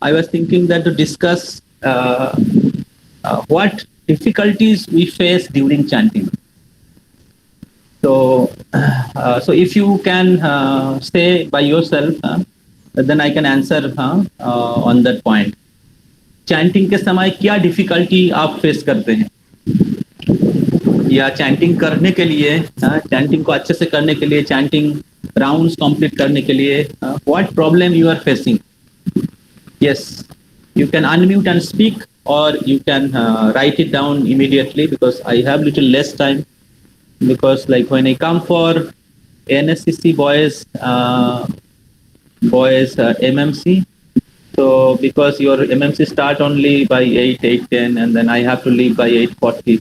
I was thinking that to discuss what difficulties we face during chanting. So, so if you can say by yourself, then I can answer on that point. Chanting के समय क्या difficulty आप face करते हैं, या chanting करने के लिए, चैंटिंग को अच्छे से करने के लिए, चैंटिंग राउंड्स कंप्लीट करने के लिए what problem you are facing. Yes, you can unmute and speak, or you can write it down immediately, because I have little less time, because like when I come for NSCC boys MMC, so because your MMC start only by 8:10, and then I have to leave by 8:40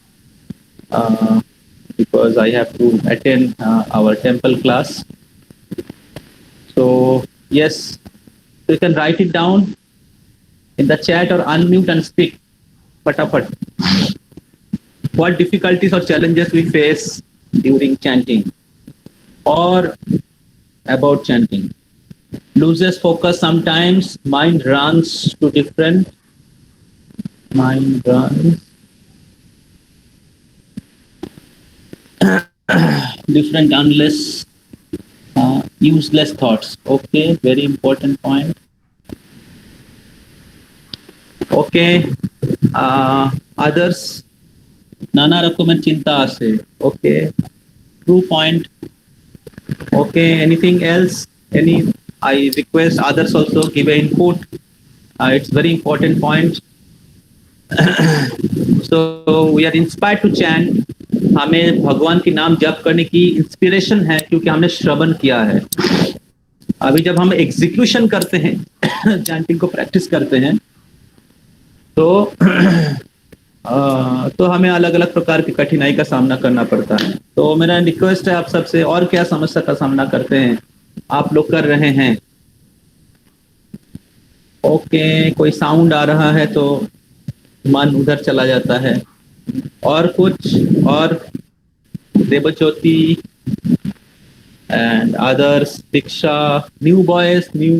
because I have to attend our temple class. So yes, so you can write it down in the chat or unmute and speak. Pataphat. What difficulties or challenges we face during chanting or about chanting? Loses focus sometimes, mind runs to different, mind runs different unless useless thoughts. Okay, very important point. Okay, others নানা রকমের চিন্তা আসে. Okay, true point. Okay, anything else? I request others also give an input. It's very important point. So we are inspired to chant. हमें भगवान के नाम जप करने की इंस्पिरेशन है क्योंकि हमने श्रवण किया है. अभी जब हम एग्जीक्यूशन करते हैं, चैंटिंग को प्रैक्टिस करते हैं, तो हमें अलग अलग प्रकार की कठिनाई का सामना करना पड़ता है. तो मेरा रिक्वेस्ट है आप सबसे, और क्या समस्या का सामना करते हैं आप लोग कर रहे हैं. ओके, कोई साउंड आ रहा है तो मन उधर चला जाता है. और कुछ, और Devjyoti and others, Diksha, new boys, new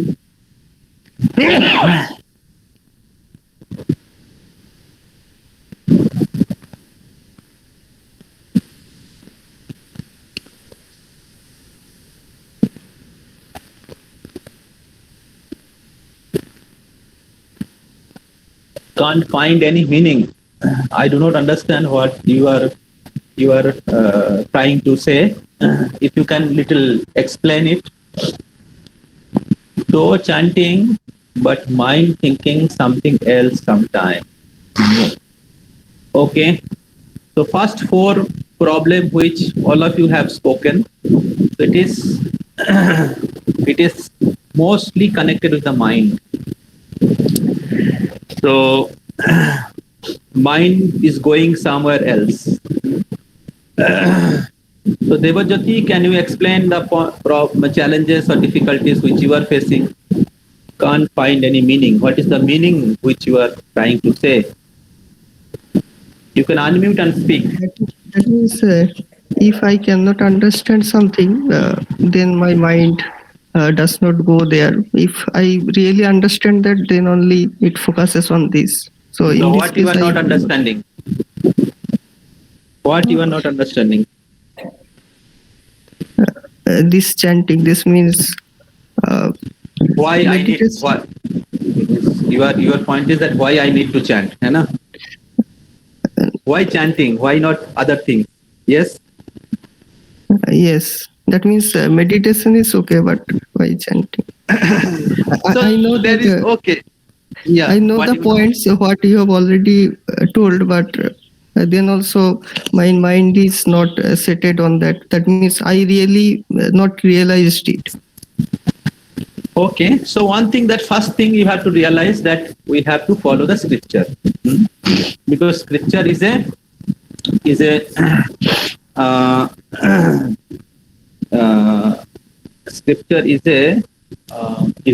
can't find any meaning. I do not understand what you are trying to say. If you can little explain it. So chanting, but mind thinking something else sometime. Okay. So first 4 problem which all of you have spoken. It is mostly connected with the mind. So mind is going somewhere else. So Devajyoti, can you explain the challenges or difficulties which you are facing? Can't find any meaning. What is the meaning which you are trying to say? You can unmute and speak. That means if I cannot understand something, then my mind does not go there. If I really understand that, then only it focuses on this. So what you are not understanding? What you are not understanding? This chanting. This means why I need what? Your point is that why I need to chant, है ना? Why chanting? Why not other things? Yes. Yes. That means meditation is okay, but why chanting? So I know that is okay. Yeah. I know the points what you have already told, but then also my mind is not settled on that. That means I really not realized it. Okay. So one thing, that first thing you have to realize that we have to follow the scripture, because scripture is a scripture is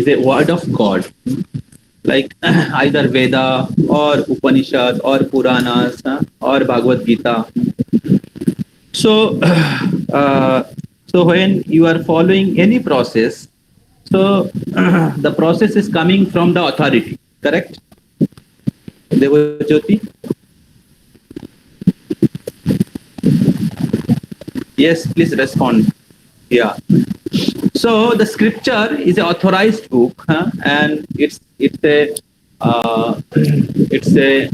a word of God, like either Veda or Upanishad or Puranas or Bhagavad Gita. So when you are following any process, so the process is coming from the authority. correct? Devajyoti? Yes, please respond. Yeah. So the scripture is an authorized book, and it's a it's a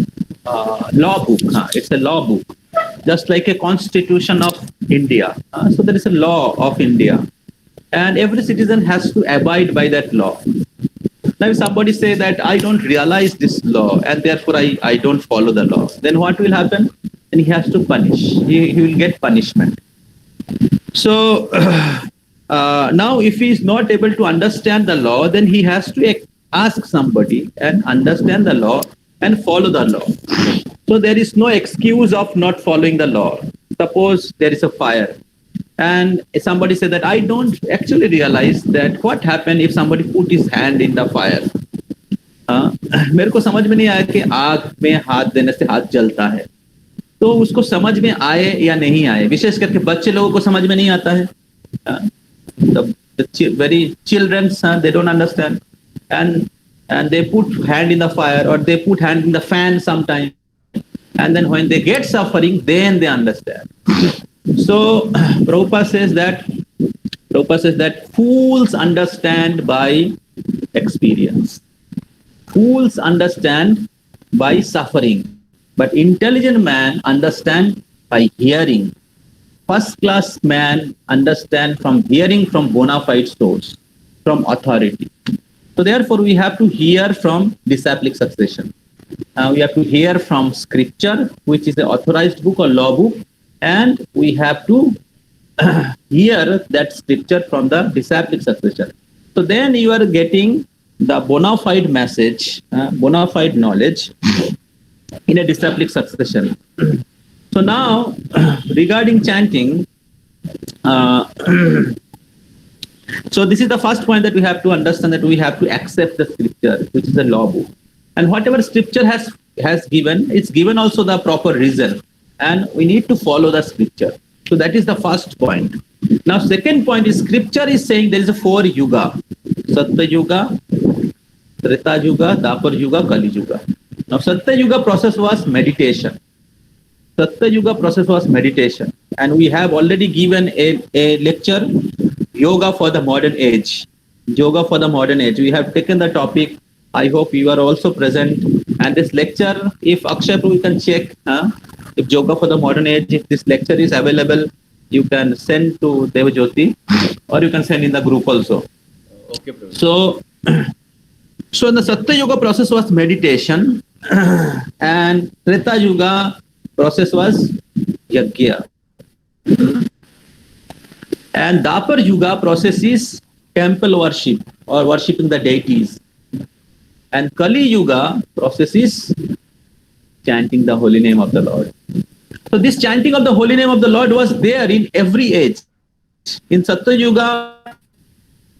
law book. It's a law book, just like a constitution of India. So there is a law of India, and every citizen has to abide by that law. Now, if somebody say that I don't realize this law and therefore I don't follow the law, then what will happen? Then he has to punish. He will get punishment. So now, if he is not able to understand the law, then he has to ask somebody and understand the law and follow the law. So there is no excuse of not following the law. Suppose there is a fire, and somebody said that I don't actually realize that what happened if somebody put his hand in the fire. मेरे को समझ में नहीं आया कि आग में हाथ देने से हाथ जलता है. तो उसको समझ में आए या नहीं आए, विशेष करके बच्चे लोगों को समझ में नहीं आता है. The very children, they don't understand, and they put hand in the fire or they put hand in the fan sometime, and then when they get suffering, then they understand. So Prabhupada says that fools understand by experience. Fools understand by suffering, but intelligent man understand by hearing. First class man understand from hearing from bona fide source, from authority. So therefore we have to hear from disciplic succession. We have to hear from scripture, which is the authorized book or law book, and we have to hear that scripture from the disciplic succession. So then you are getting the bona fide message, bona fide knowledge in a disciplic succession. So now, regarding chanting, so this is the first point that we have to understand, that we have to accept the scripture, which is the law book. And whatever scripture has given, it's given also the proper reason. And we need to follow the scripture. So that is the first point. Now, second point is scripture is saying there is a 4 yuga. Satya Yuga, Treta Yuga, Dapar Yuga, Kali Yuga. Now, Satya Yuga process was meditation. Satya Yuga process was meditation. And we have already given a lecture, Yoga for the Modern Age. Yoga for the Modern Age. We have taken the topic. I hope you are also present. And this lecture, if Akshay Prabhu can check, if Yoga for the Modern Age, if this lecture is available, you can send to Devajyoti, or you can send in the group also. Okay, Prabhu. So in the Satya Yuga process was meditation, and Treta Yuga process was Yajna. And Dapar Yuga process is temple worship or worshipping the deities. And Kali Yuga process is chanting the holy name of the Lord. So this chanting of the holy name of the Lord was there in every age. In Satya Yuga,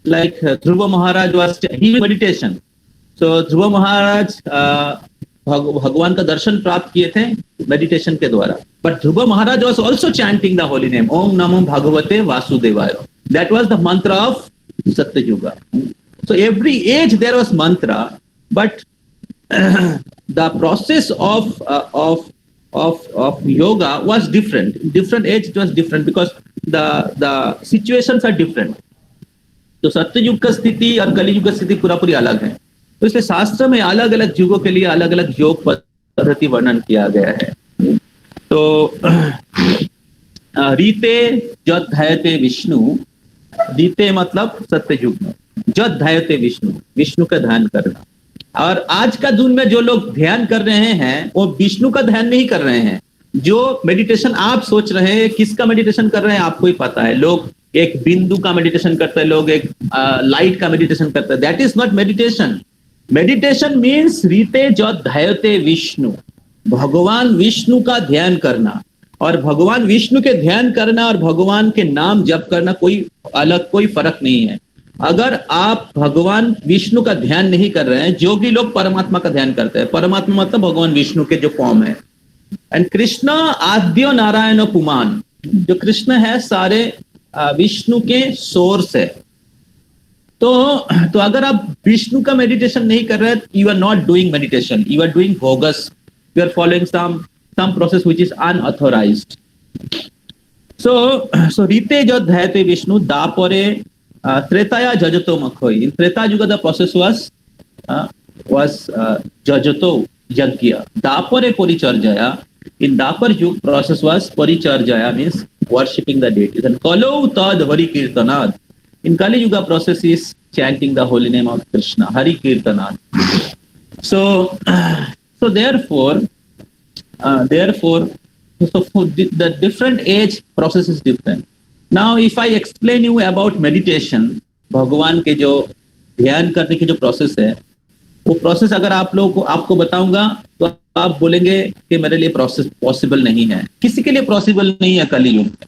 like Dhruva Maharaj was he meditation. So Dhruva Maharaj भगवान का दर्शन प्राप्त किए थे meditation के द्वारा. But Dhruva Maharaj was also chanting the holy name, Om Namo Bhagavate Vasudevaya. That was the mantra of Satya Yuga. So every age there was mantra, but the process of yoga was different. In different age it was different because the situations are different. तो सत्य युग का स्थिति और कली युग का स्थिति पूरी अलग है. तो इसलिए शास्त्र में अलग अलग युगों के लिए अलग अलग योग पद्धति वर्णन किया गया है. तो रीते जद ध्यायते विष्णु, रीते मतलब सत्य युग में, जद ध्यायते विष्णु, विष्णु का ध्यान करना. और आज का दिन में जो लोग ध्यान कर रहे हैं वो विष्णु का ध्यान नहीं कर रहे हैं. जो मेडिटेशन आप सोच रहे हैं, किसका मेडिटेशन कर रहे हैं आपको ही पता है. लोग एक बिंदु का मेडिटेशन करते हैं, लोग एक लाइट का मेडिटेशन करते हैं. That is not meditation. Meditation means रीते जद ध्यायते विष्णु, भगवान विष्णु का ध्यान करना. और भगवान विष्णु के ध्यान करना और भगवान के नाम जप करना कोई फर्क नहीं है. अगर आप भगवान विष्णु का ध्यान नहीं कर रहे हैं, जोगी लोग परमात्मा का ध्यान करते हैं. परमात्मा मतलब भगवान विष्णु के जो फॉर्म है. एंड कृष्ण आद्यो नारायण पुमान, जो कृष्ण है सारे विष्णु के सोर्स है. तो तो अगर आप विष्णु का मेडिटेशन नहीं कर रहे, you are not doing meditation, you are doing bogus, you are following some process which is unauthorised. So rite jo dhyate Vishnu dapore tretaya jajato makhoi. In Treta Yuga the process was jajato yagya. Dapore paricharjaya. In Dapar Yuga process was paricharjaya, means worshipping the deities. And Kalo tad Hari Kirtanad. In Kali Yuga process is chanting the holy name of Krishna, Hari Kirtanad. So therefore, so for the different age process is different. Now if I explain you about meditation, भगवान के जो ध्यान करने की जो process है, वो process अगर आप लोगों को आपको बताऊंगा तो आप बोलेंगे कि मेरे लिए प्रोसेस पॉसिबल नहीं है. किसी के लिए पॉसिबल नहीं है कलियुग में.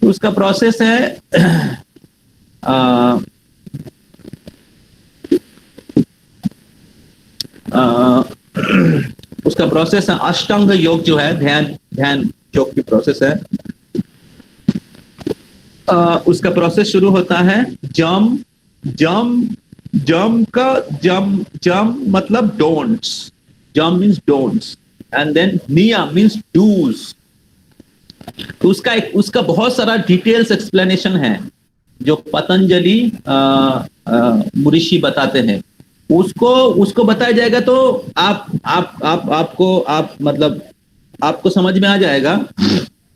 तो उसका प्रोसेस है उसका प्रोसेस है अष्टांग योग जो है, ध्यान योग की प्रोसेस है. उसका प्रोसेस शुरू होता है जम मतलब डोंट्स. जम मीन्स डोंट्स एंड देन नियम मीन्स डूज. तो उसका बहुत सारा डिटेल्स एक्सप्लेनेशन है जो पतंजलि ऋषि बताते हैं. उसको बताया जाएगा तो आपको समझ में आ जाएगा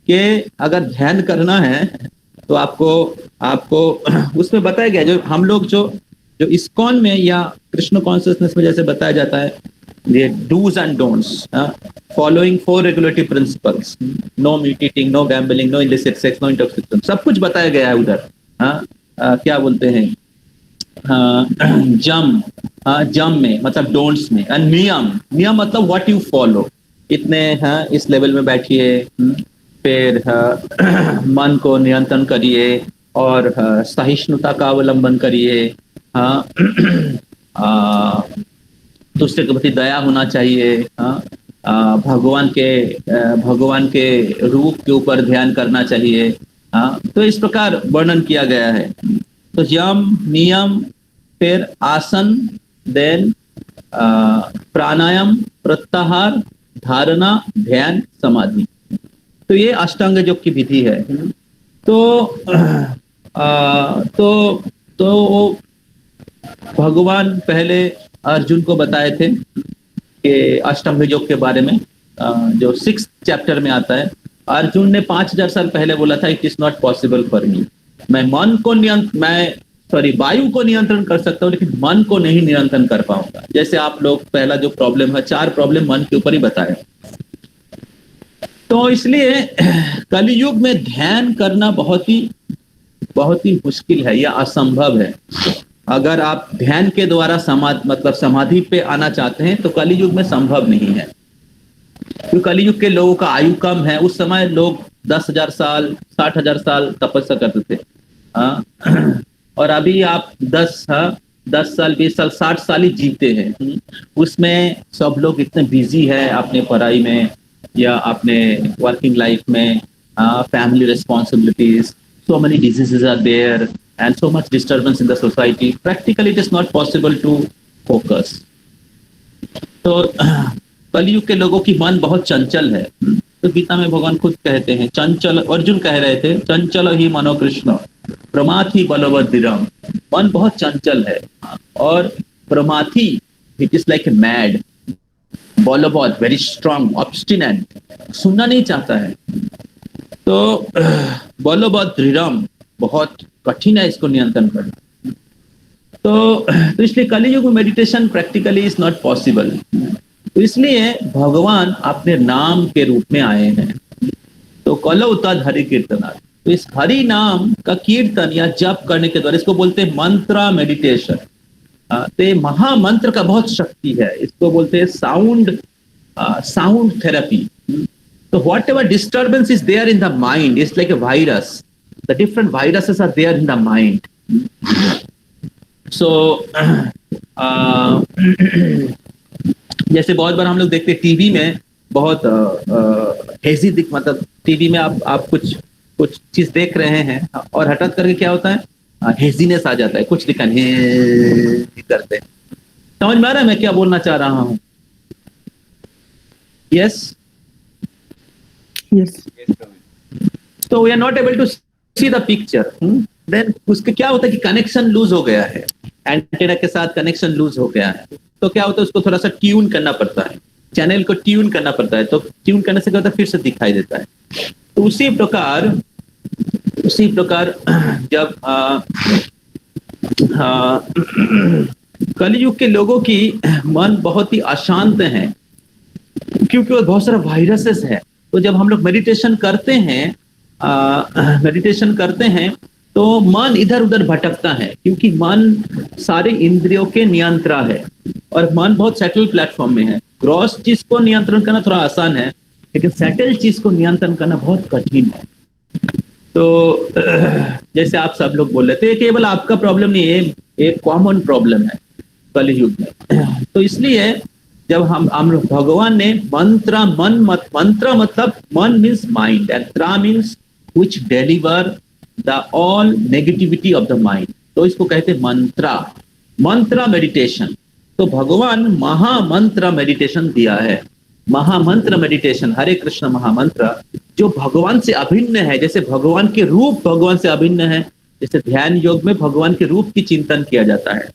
कि अगर ध्यान करना है तो आपको उसमें बताया गया. जो हम लोग जो इस्कॉन में या कृष्ण कॉन्शियसनेस में जैसे बताया जाता है, ये dos and don'ts, following 4 regulatory principles, no meat eating, no gambling, no illicit sex, no intoxication, सब कुछ बताया गया है उधर. क्या बोलते हैं, जम में मतलब डोंट्स में. एंड नियम मतलब व्हाट यू फॉलो. इतने इस लेवल में बैठिए, फिर मन को नियंत्रण करिए और सहिष्णुता का अवलंबन करिए. दूसरे के प्रति दया होना चाहिए. भगवान के रूप के ऊपर ध्यान करना चाहिए. तो इस प्रकार वर्णन किया गया है. तो यम, नियम, फिर आसन, देन प्राणायाम, प्रत्याहार, धारणा, ध्यान, समाधि. तो ये अष्टांग योग की विधि है. तो भगवान पहले अर्जुन को बताए थे कि अष्टांग योग के बारे में, जो 6th चैप्टर में आता है. अर्जुन ने 5000 साल पहले बोला था it is not possible for me. मैं वायु को नियंत्रण कर सकता हूँ लेकिन मन को नहीं नियंत्रण कर पाऊंगा. जैसे आप लोग पहला जो प्रॉब्लम है, 4 प्रॉब्लम मन के ऊपर ही बताए. तो इसलिए कलियुग में ध्यान करना बहुत ही मुश्किल है या असंभव है. अगर आप ध्यान के द्वारा समाधि पे आना चाहते हैं तो कलियुग में संभव नहीं है. क्योंकि कलियुग के लोगों का आयु कम है. उस समय लोग 10,000 साल 60,000 साल तपस्या करते थे. और अभी आप 10 साल 20 साल 60 साल ही जीते हैं. उसमें सब लोग इतने बिजी है अपने पढ़ाई में या अपने वर्किंग लाइफ में, family responsibilities, so many diseases are there and so much disturbance in the society. Practically it is not possible to focus. तो कलियुग के लोगों की मन बहुत चंचल है. तो गीता में भगवान खुद कहते हैं, चंचल, अर्जुन कह रहे थे, चंचल ही मनो कृष्ण प्रमाथि बलवद्दिरम. मन बहुत चंचल है और प्रमाथि it is like a mad. बलवद वेरी स्ट्रांग, ऑब्स्टिनेट, सुनना नहीं चाहता है. तो बलवद्दिरम बहुत कठिन है इसको नियंत्रण करना. तो इसलिए कलियुग में meditation practically is not possible. तो इसलिए भगवान अपने नाम के रूप में आए हैं. तो कलो तद हरि कीर्तनाथ. तो इस हरि नाम का कीर्तन या जप करने के द्वारा, इसको बोलते हैं मंत्र मेडिटेशन. तो महामंत्र का बहुत शक्ति है. इसको बोलते हैं साउंड थेरेपी. तो whatever disturbance is there in the mind is like a virus. The different viruses are there in the mind. So जैसे बहुत बार हम लोग देखते हैं टीवी में बहुत मतलब टीवी में आप कुछ चीज देख रहे हैं और हठात करके क्या होता है, हेजीनेस आ जाता है, कुछ दिखा नहीं करते। समझ में आ रहा है मैं क्या बोलना चाह रहा हूँ? यस। Yes. तो we are not able to see the picture. Then उसके क्या होता है कि कनेक्शन लूज हो गया है, एंटेना के साथ कनेक्शन लूज हो गया है, तो क्या होता है उसको थोड़ा सा ट्यून करना पड़ता है, चैनल को ट्यून करना पड़ता है, तो ट्यून करने से क्या होता है फिर से दिखाई देता है। तो उसी प्रकार जब कलयुग के लोगों की मन बहुत ही अशांत है, क्योंकि वो बहुत सारा वायरसेस है। तो जब हम लोग मेडिटेशन करते हैं तो मन इधर उधर भटकता है, क्योंकि मन सारे इंद्रियों के नियंत्रण है और मन बहुत सेटल प्लेटफॉर्म में है। ग्रॉस चीज को नियंत्रण करना थोड़ा आसान है, लेकिन सेटल चीज को नियंत्रण करना बहुत कठिन है। तो जैसे आप सब लोग बोल रहे थे, केवल आपका प्रॉब्लम नहीं है, एक कॉमन प्रॉब्लम है कलयुग में। तो इसलिए जब हम लोग भगवान ने मंत्र मतलब मन मीन्स माइंड एंड त्रा means which deliver the all negativity of the mind, तो इसको कहते हैं मंत्र मेडिटेशन। तो भगवान महामंत्र मेडिटेशन दिया है, महामंत्र मेडिटेशन, हरे कृष्ण महामंत्र, जो भगवान से अभिन्न है। जैसे भगवान के रूप भगवान से अभिन्न है, जैसे ध्यान योग में भगवान के रूप की चिंतन किया जाता है।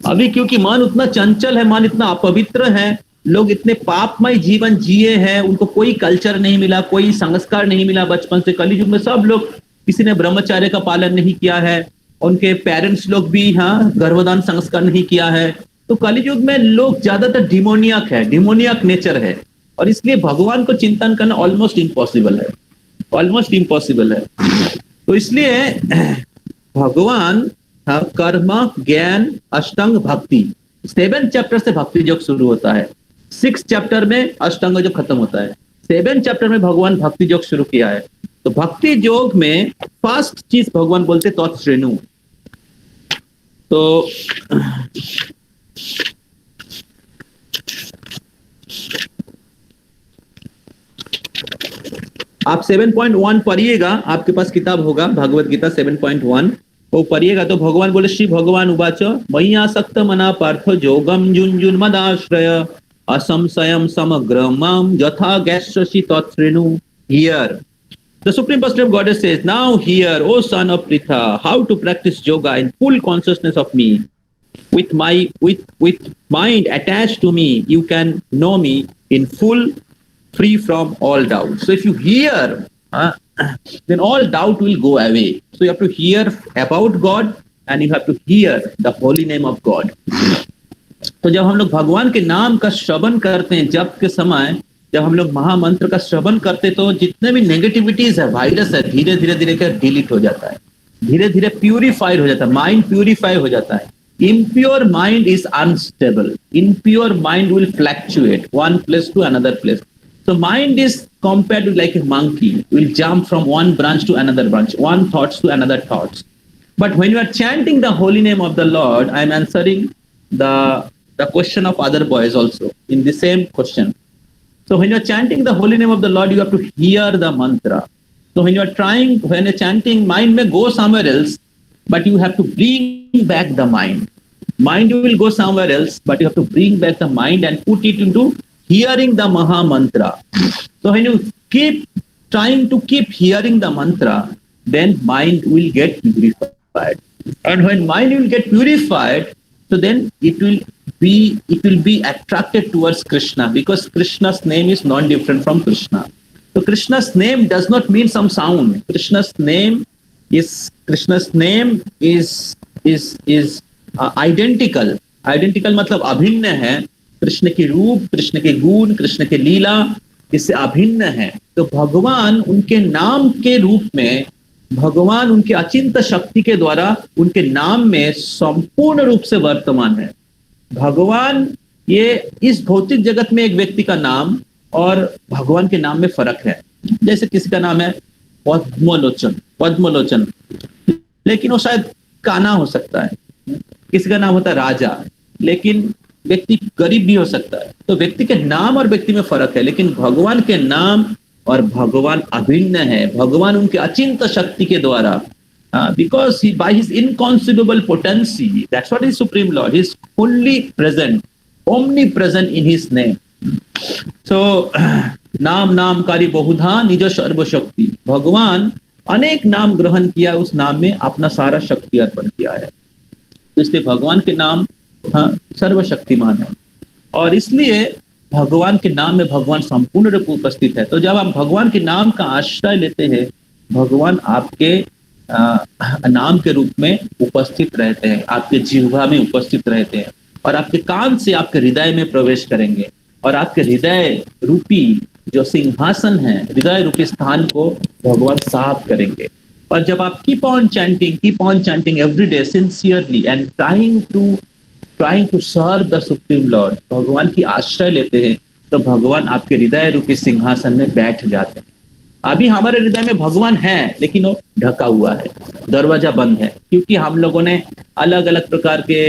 अभी क्योंकि मन उतना चंचल है, मन इतना अपवित्र है, लोग इतने पापमय जीवन जिए हैं, उनको कोई कल्चर नहीं मिला, कोई संस्कार नहीं मिला बचपन से। कलयुग में सब लोग, किसी ने ब्रह्मचर्य का पालन नहीं किया है, उनके पेरेंट्स लोग भी गर्भदान संस्कार नहीं किया है। तो कलयुग में लोग ज्यादातर डिमोनियक नेचर है, और इसलिए भगवान को चिंतन करना ऑलमोस्ट इम्पॉसिबल है। तो इसलिए भगवान कर्म ज्ञान अष्टांग भक्ति, 7 चैप्टर से भक्ति योग शुरू होता है, 6 चैप्टर में अष्टांग योग खत्म होता है, 7 चैप्टर में भगवान भक्ति योग शुरू किया है। तो भक्ति योग में फर्स्ट चीज भगवान बोलते तत्श्रेणु। तो आप 7.1 पढ़िएगा, आपके पास किताब होगा भगवत गीता 7.1, वो पढ़िएगा। तो भगवान बोले, श्री भगवान उवाच मयि आसक्त मना पार्थ जोगम जुंजुन मदाश्रय असंशयम समग्र माम यथा गैश्यसि तत्श्रेणु। Here the Supreme Personality of Godhead says, now hear, O son of Pritha, how to practice yoga in full consciousness of me. With mind attached to me, you can know me in full, free from all doubt. So if you hear, then all doubt will go away. So you have to hear about God and you have to hear the holy name of God. तो जब हम लोग भगवान के नाम का श्रवण करते हैं, जप के समय जब हम लोग महामंत्र का श्रवण करते, तो जितने भी नेगेटिविटीज है, वायरस है, धीरे धीरे कर डिलीट हो जाता है, धीरे धीरे प्यूरिफाइड हो जाता है, माइंड प्यूरिफाई हो जाता है। Impure mind is unstable. Impure mind will fluctuate one place to another place. So mind is compared to like a monkey, will jump from one branch to another branch, one thoughts to another thoughts. But when you are chanting the holy name of the Lord, I am answering the question of other boys also in the same question. So when you are chanting the holy name of the Lord, you have to hear the mantra. So when you're chanting, mind may go somewhere else, but you have to bring back the mind. Mind will go somewhere else, but you have to bring back the mind and put it into hearing the Maha Mantra. So when you keep trying to keep hearing the mantra, then mind will get purified. And when mind will get purified, so then it will be attracted towards Krishna, because Krishna's name is not different from Krishna. So Krishna's name does not mean some sound. Krishna's name is identical. Identical मतलब अभिन्न है। कृष्ण के रूप, कृष्ण के गुण, कृष्ण के लीला इससे अभिन्न है। तो भगवान उनके नाम के रूप में, भगवान उनके अचिंत शक्ति के द्वारा उनके नाम में संपूर्ण रूप से वर्तमान है। भगवान, ये इस भौतिक जगत में एक व्यक्ति का नाम और भगवान के नाम में फर्क है। जैसे किसी का नाम है पद्मलोचन, लेकिन वो शायद काना हो सकता है। किसी का नाम होता है राजा, लेकिन व्यक्ति गरीब भी हो सकता है। तो व्यक्ति के नाम और व्यक्ति में फर्क है, लेकिन भगवान के नाम और भगवान अभिन्न है। भगवान उनके अचिंत शक्ति के द्वारा because by his inconceivable potency, that's what is Supreme Lord. He is fully present, omnipresent in his name. So नाम नामकारी बहुधा निज सर्वशक्ति, भगवान अनेक नाम ग्रहण किया, उस नाम में अपना सारा शक्ति अर्पण किया है। इसलिए भगवान के नाम सर्वशक्तिमान है, और इसलिए भगवान के नाम में भगवान संपूर्ण रूप उपस्थित है। तो जब आप भगवान के नाम का आश्रय लेते हैं, भगवान आपके नाम के रूप में उपस्थित रहते हैं, आपके जिह्वा में उपस्थित रहते हैं, और आपके कान से आपके हृदय में प्रवेश करेंगे, और आपके हृदय रूपी जो सिंहासन है, हृदय रूपी स्थान को भगवान साफ करेंगे। और जब आप keep on chanting every day sincerely and trying to serve the supreme lord, भगवान की आश्रय लेते हैं, तो भगवान आपके हृदय रूपी सिंहासन में बैठ जाते हैं। अभी हमारे हृदय में भगवान है, लेकिन वो ढका हुआ है, दरवाजा बंद है, क्योंकि हम लोगों ने अलग अलग प्रकार के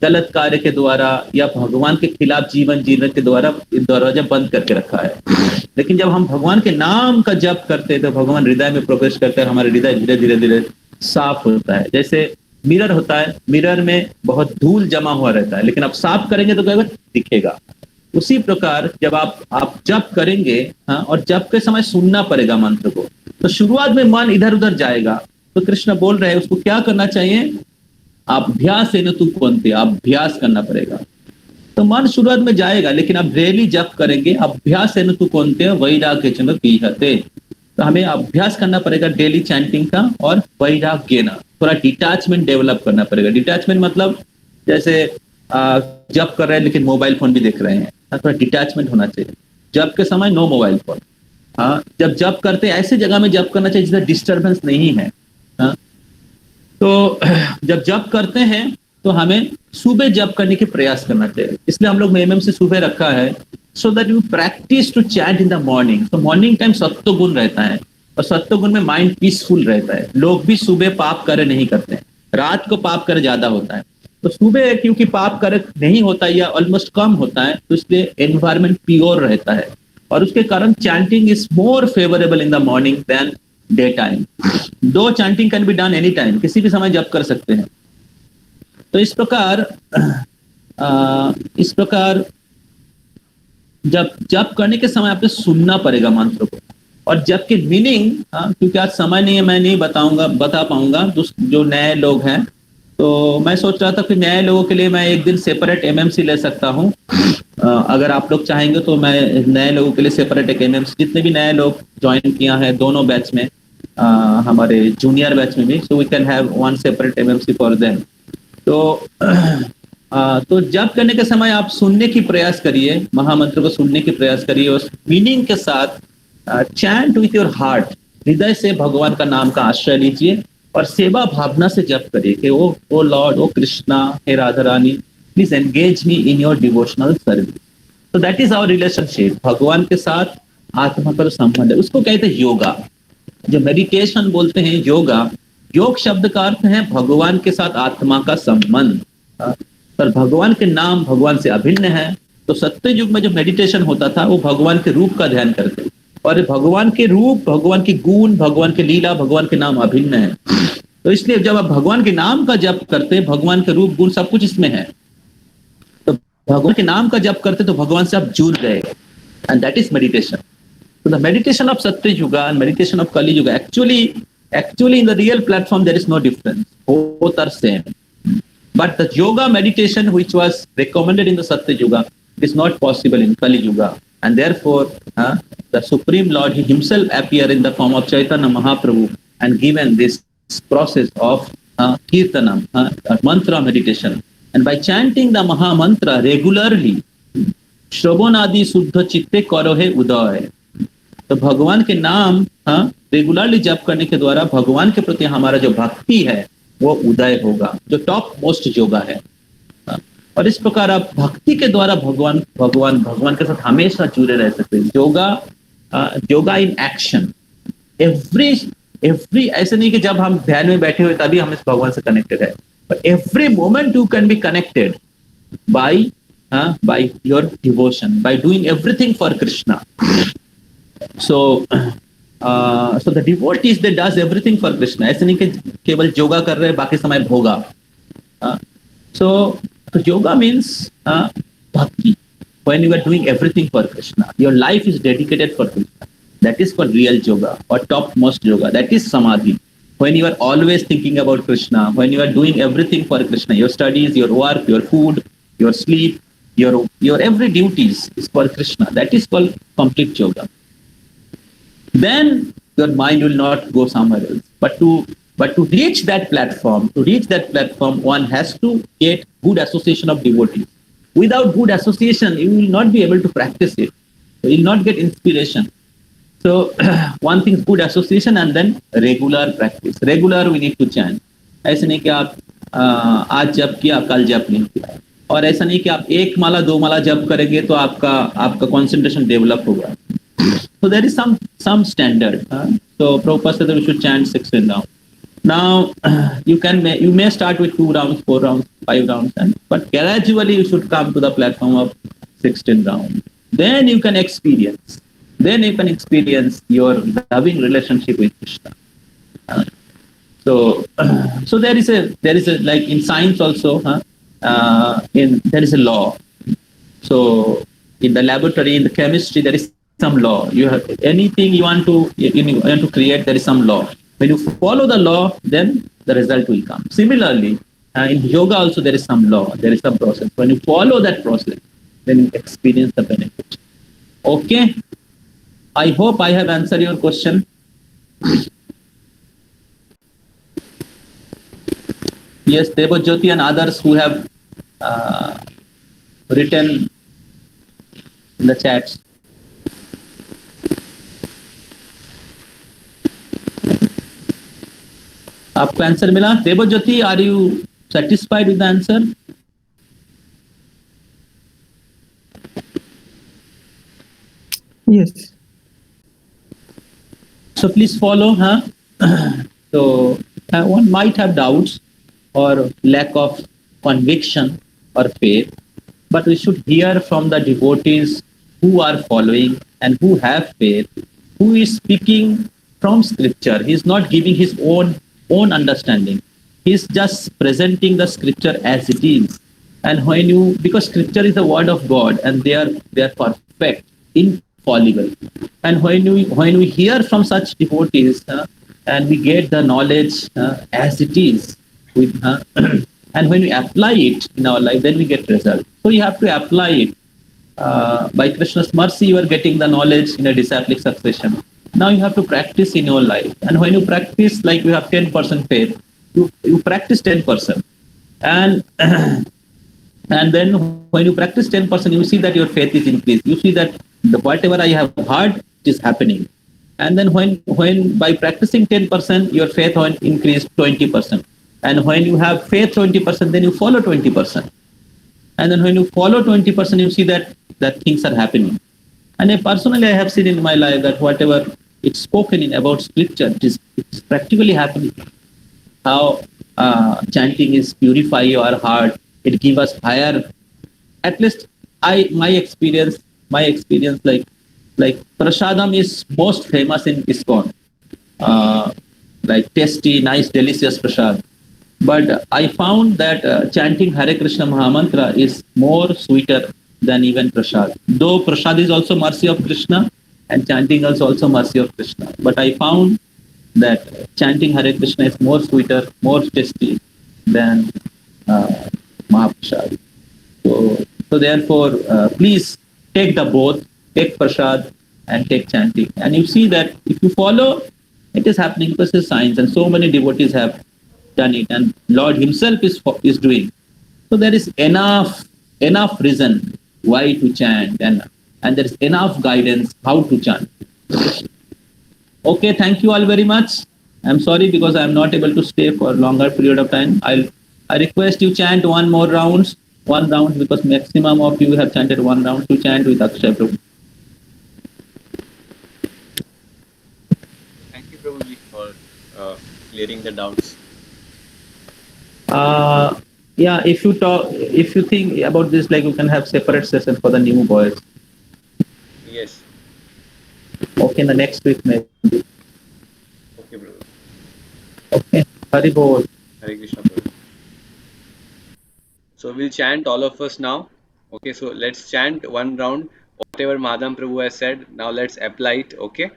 गलत कार्य के द्वारा या भगवान के खिलाफ जीवन जीने के द्वारा दरवाजा बंद करके रखा है। लेकिन जब हम भगवान के नाम का जप करते हैं, तो भगवान हृदय में प्रवेश करते हैं, हमारे हृदय धीरे धीरे धीरे साफ होता है। जैसे मिरर होता है, मिरर में बहुत धूल जमा हुआ रहता है, लेकिन आप साफ करेंगे तो क्या दिखेगा। उसी प्रकार जब आप जप करेंगे, और जप के समय सुनना पड़ेगा मंत्र को, तो शुरुआत में मन इधर उधर जाएगा, तो कृष्ण बोल रहे हैं उसको क्या करना चाहिए, अभ्यास है न तू कौनते, अभ्यास करना पड़ेगा। तो मन शुरुआत में जाएगा, लेकिन आप डेली जप करेंगे, अभ्यास है न तू कौनते वैराग्य च पीहते, तो हमें अभ्यास करना पड़ेगा डेली चैंटिंग का, और वैराग्य ना, थोड़ा डिटैचमेंट डेवलप करना पड़ेगा। डिटैचमेंट मतलब जैसे जप कर रहे हैं लेकिन मोबाइल फोन भी देख रहे हैं, थोड़ा डिटैचमेंट होना चाहिए। जप के समय नो मोबाइल फोन। जब जप करते ऐसे जगह में जप करना चाहिए जिसमें डिस्टर्बेंस नहीं है। तो जब जप करते हैं तो हमें सुबह जप करने के प्रयास करना चाहिए, इसलिए हम लोग एमएम से सुबह रखा है, so that you practice to chant in the morning. तो मॉर्निंग टाइम सत्व गुण रहता है, और सत्व गुण में माइंड पीसफुल रहता है। लोग भी सुबह पाप कार्य नहीं करते हैं, रात को पाप कार्य ज्यादा होता है। तो सुबह क्योंकि पाप कार्य नहीं होता है या ऑलमोस्ट कम होता है, तो इसलिए एनवायरमेंट प्योर रहता है, और उसके कारण chanting is more favourable in the morning than day time. Though chanting can be done any time, किसी भी समय जप कर सकते हैं। तो इस प्रकार जब जप करने के समय आपको सुनना पड़ेगा मंत्र को, और जप के मीनिंग, क्योंकि आज समय नहीं है, मैं नहीं बता पाऊंगा जो नए लोग हैं। तो मैं सोच रहा था कि नए लोगों के लिए मैं एक दिन सेपरेट एमएमसी ले सकता हूँ। अगर आप लोग चाहेंगे तो मैं नए लोगों के लिए सेपरेट एक एमएमसी, जितने भी नए लोग ज्वाइन किया है दोनों बैच में, हमारे जूनियर बैच में भी, so we can have one separate MMC for them. तो जप करने के समय आप सुनने की प्रयास करिए, महामंत्र को सुनने की प्रयास करिए, और मीनिंग के साथ चैंट विथ योर हार्ट, हृदय से भगवान का नाम का आश्रय लीजिए, और सेवा भावना से जप करिए कि ओ लॉर्ड, ओ कृष्णा, हे Radha Rani, please engage me in your devotional service. तो दैट इज आवर रिलेशनशिप, भगवान के साथ आत्मा का संबंध है, उसको कहते हैं योगा। जो मेडिटेशन बोलते हैं योगा, योग शब्द का अर्थ है भगवान के साथ आत्मा का संबंध। पर भगवान के नाम भगवान से अभिन्न है। तो सत्य युग में जो मेडिटेशन होता था वो भगवान के रूप का ध्यान करते, और भगवान के रूप, भगवान के गुण, भगवान के लीला, भगवान के नाम अभिन्न है। तो इसलिए जब आप भगवान के नाम का जप करते, भगवान के रूप गुण सब कुछ इसमें है, तो भगवान के नाम का जप करते तो भगवान से आप जुड़ गए, and that is meditation. So the meditation of Satya Yuga and meditation of Kali Yuga, actually in the real platform there is no difference. Both are same. But the yoga meditation which was recommended in the Satya Yuga is not possible in Kali Yuga. And therefore, the Supreme Lord, he himself appeared in the form of Chaitanya Mahaprabhu and given this process of Kirtanam, mantra meditation. And by chanting the Maha Mantra regularly, Shravanadi Suddha Chitte Karo Hai Uday. तो भगवान के नाम regularly जप करने के द्वारा भगवान के प्रति हमारा जो भक्ति है वो उदय होगा, जो टॉप मोस्ट योगा है। और इस प्रकार आप भक्ति के द्वारा भगवान के साथ हमेशा जुड़े रह सकते हैं। योगा इन एक्शन, एवरी ऐसे नहीं कि जब हम ध्यान में बैठे हुए तभी हम इस भगवान से कनेक्टेड है, but every moment you can be connected by your devotion, by doing everything for Krishna. So So the devotees, they does everything for Krishna. ऐसे नहीं कि केवल योगा कर रहे हैं बाकी समय भोगा. So yoga means bhakti. When you are doing everything for Krishna, your life is dedicated for Krishna. That is called real yoga or topmost yoga. That is samadhi. When you are always thinking about Krishna, when you are doing everything for Krishna, your studies, your work, your food, your sleep, your every duties is for Krishna. That is called complete yoga. Then your mind will not go somewhere else. But to reach that platform, one has to get good association of devotees. Without good association, you will not be able to practice it. You will not get inspiration. So one thing is good association and then regular practice. Regular we need to chant. ऐसे नहीं कि आप आज जप किया कल जप नहीं किया, और ऐसा नहीं कि आप एक माला दो माला जप करेंगे तो आपका concentration डेवलप होगा. So there is some standard. So Prabhupada said that we should chant 16 rounds. Now you may start with 2 rounds, 4 rounds, 5 rounds, but gradually you should come to the platform of 16 rounds. Then you can experience. Your loving relationship with Krishna. So there is a like in science also. There is a law. So in the laboratory, in the chemistry, there is some law. You have anything you want to create, there is some law. When you follow the law, then the result will come. Similarly, in yoga also there is some law, there is some process. When you follow that process, then you experience the benefit. Okay, I hope I have answered your question. Yes, Devajyoti and others who have written in the chats. आपको answer मिला? Devjyoti, are you satisfied with the answer? Yes. So please follow. So one might have doubts or lack of conviction or faith, but we should hear from the devotees who are following and who have faith, who is speaking from scripture. He is not giving his own understanding. He is just presenting the scripture as it is. And because scripture is the word of God and they are perfect, infallible. And when we hear from such devotees and we get the knowledge as it is, and when we apply it in our life, then we get result. So you have to apply it. By Krishna's mercy, you are getting the knowledge in a disciplic succession. Now you have to practice in your life. And when you practice, like you have 10% faith, you practice 10%. And then when you practice 10%, you see that your faith is increased. You see that whatever I have heard, it is happening. And then when by practicing 10%, your faith will increase 20%. And when you have faith 20%, then you follow 20%. And then when you follow 20%, you see that things are happening. And personally, I have seen in my life that whatever it's spoken in about scripture, it's practically happening. How chanting is purify your heart. It gives us higher. At least my experience like prasadam is most famous in ISKCON. Like tasty, nice, delicious prasad. But I found that chanting Hare Krishna Mahamantra is more sweeter than even prasad. Though prasad is also mercy of Krishna and chanting is also mercy of Krishna. But I found that chanting Hare Krishna is more sweeter, more tasty than Mahaprasad. So therefore, please take the both, take prasad and take chanting. And you see that if you follow, it is happening because it's science and so many devotees have done it and Lord himself is doing. So there is enough reason why to chant and there is enough guidance how to chant. Okay, thank you all very much. I'm sorry because I'm not able to stay for a longer period of time. I request you chant one round because maximum of you have chanted one round to chant with Akshay Prabhu. Thank you, Prabhuji, for clearing the doubts. Yeah, if you think about this, like you can have separate session for the new boys. Yes. Okay, the next week maybe. Okay, brother. Okay. Hari Bol. Hare Krishna, brother. So we'll chant all of us now. Okay, so let's chant one round. Whatever Madam Prabhu has said, now let's apply it. Okay.